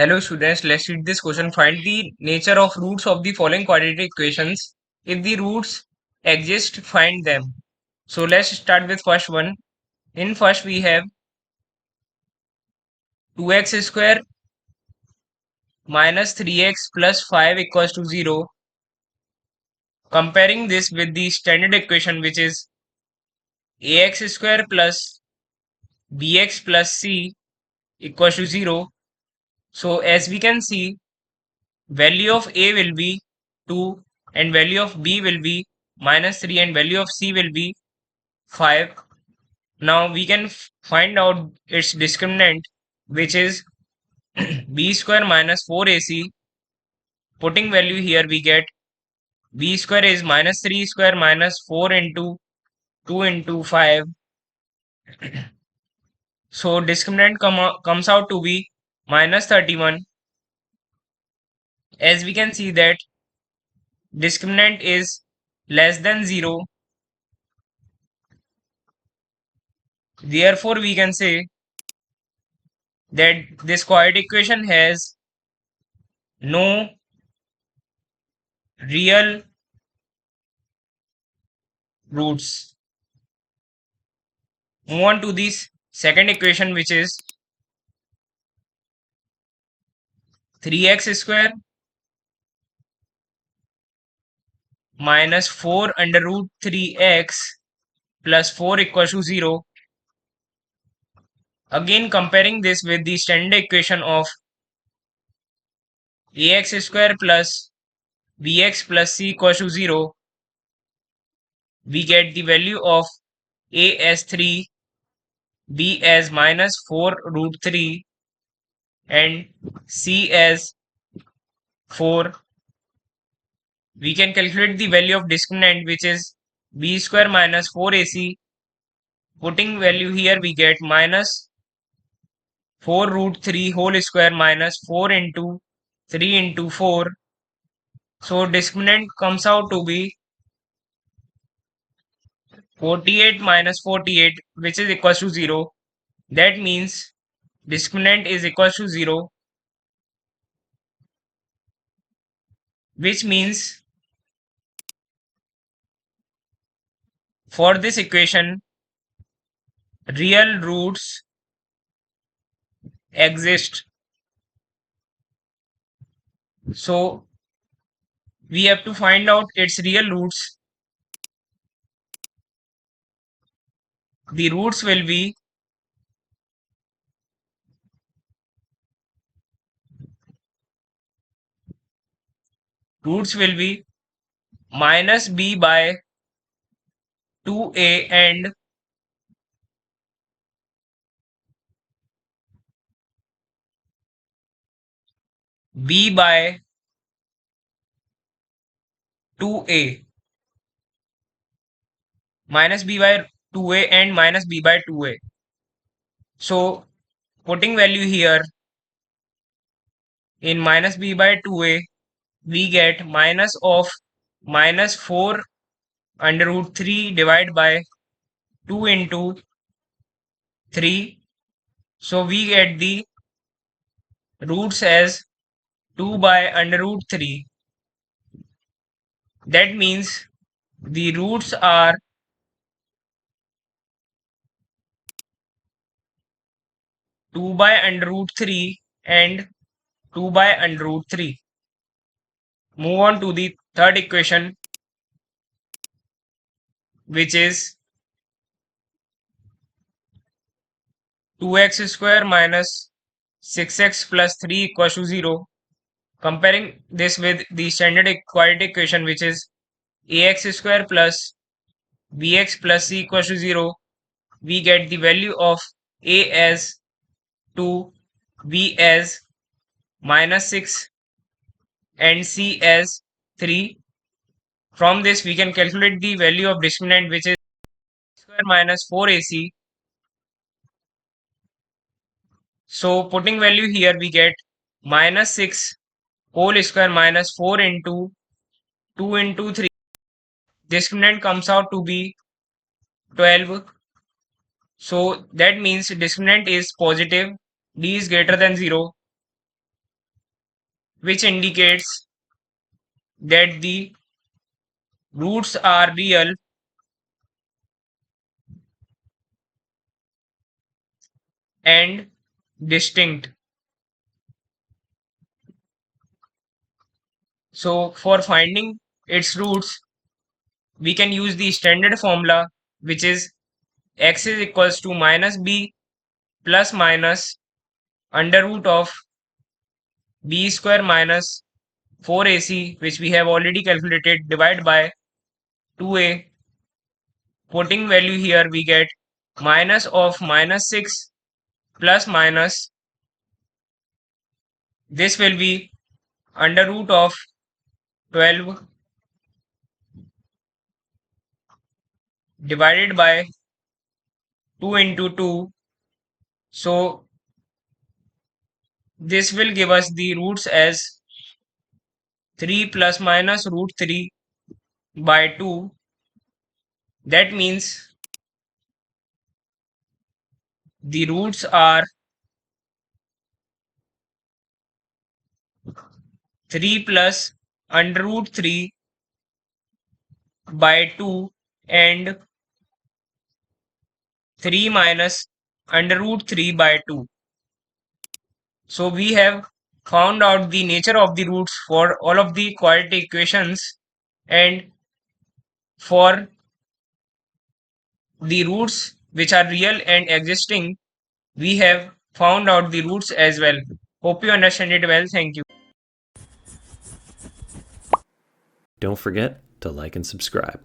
Hello students, let's read this question. Find the nature of roots of the following quadratic equations. If the roots exist, find them. So let's start with first one. In first we have 2x square minus 3x plus 5 equals to 0. Comparing this with the standard equation, which is ax square plus bx plus c equals to 0. So as we can see, value of a will be 2 and value of b will be minus 3 and value of c will be 5. Now we can find out its discriminant, which is b square minus 4ac. Putting value here, we get b square is minus 3 square minus 4 into 2 into 5. So discriminant comes out to be minus 31. As we can see that discriminant is less than 0. Therefore, we can say that this quadratic equation has no real roots. Move on to this second equation, which is 3x square minus 4 under root 3x plus 4 equals to 0. Again, comparing this with the standard equation of ax square plus bx plus c equals to 0, we get the value of a as 3, b as minus 4 root 3 and c as 4. We can calculate the value of discriminant, which is b square minus 4ac. Putting value here, we get minus 4 root 3 whole square minus 4 into 3 into 4. So discriminant comes out to be 48 minus 48, which is equals to 0. That means discriminant is equals to 0, which means for this equation, real roots exist. So we have to find out its real roots. The roots will be minus b by 2a and b by 2a, minus b by 2a and minus b by 2a. So putting value here in minus b by 2a, we get minus of minus 4 under root 3 divided by 2 into 3. So we get the roots as 2 by under root 3. That means the roots are 2 by under root 3 and 2 by under root 3. Move on to the third equation, which is 2x square minus 6x plus 3 equals to 0. Comparing this with the standard quadratic equation, which is ax square plus bx plus c equals to 0, we get the value of a as 2, b as minus 6 and c as 3. From this, we can calculate the value of discriminant, which is square minus 4ac. So putting value here, we get minus 6 whole square minus 4 into 2 into 3. Discriminant comes out to be 12. So that means discriminant is positive. D is greater than 0. which indicates that the roots are real and distinct. So for finding its roots, we can use the standard formula, which is x is equals to minus b plus minus under root of b square minus 4ac, which we have already calculated, divided by 2a. Putting value here, we get minus of minus 6 plus minus, this will be under root of 12 divided by 2 into 2. So this will give us the roots as 3 plus minus root 3 by 2. That means the roots are 3 plus under root 3 by 2 and 3 minus under root 3 by 2. So we have found out the nature of the roots for all of the quadratic equations, and for the roots which are real and existing, we have found out the roots as well. Hope you understand it well. Thank you. Don't forget to like and subscribe.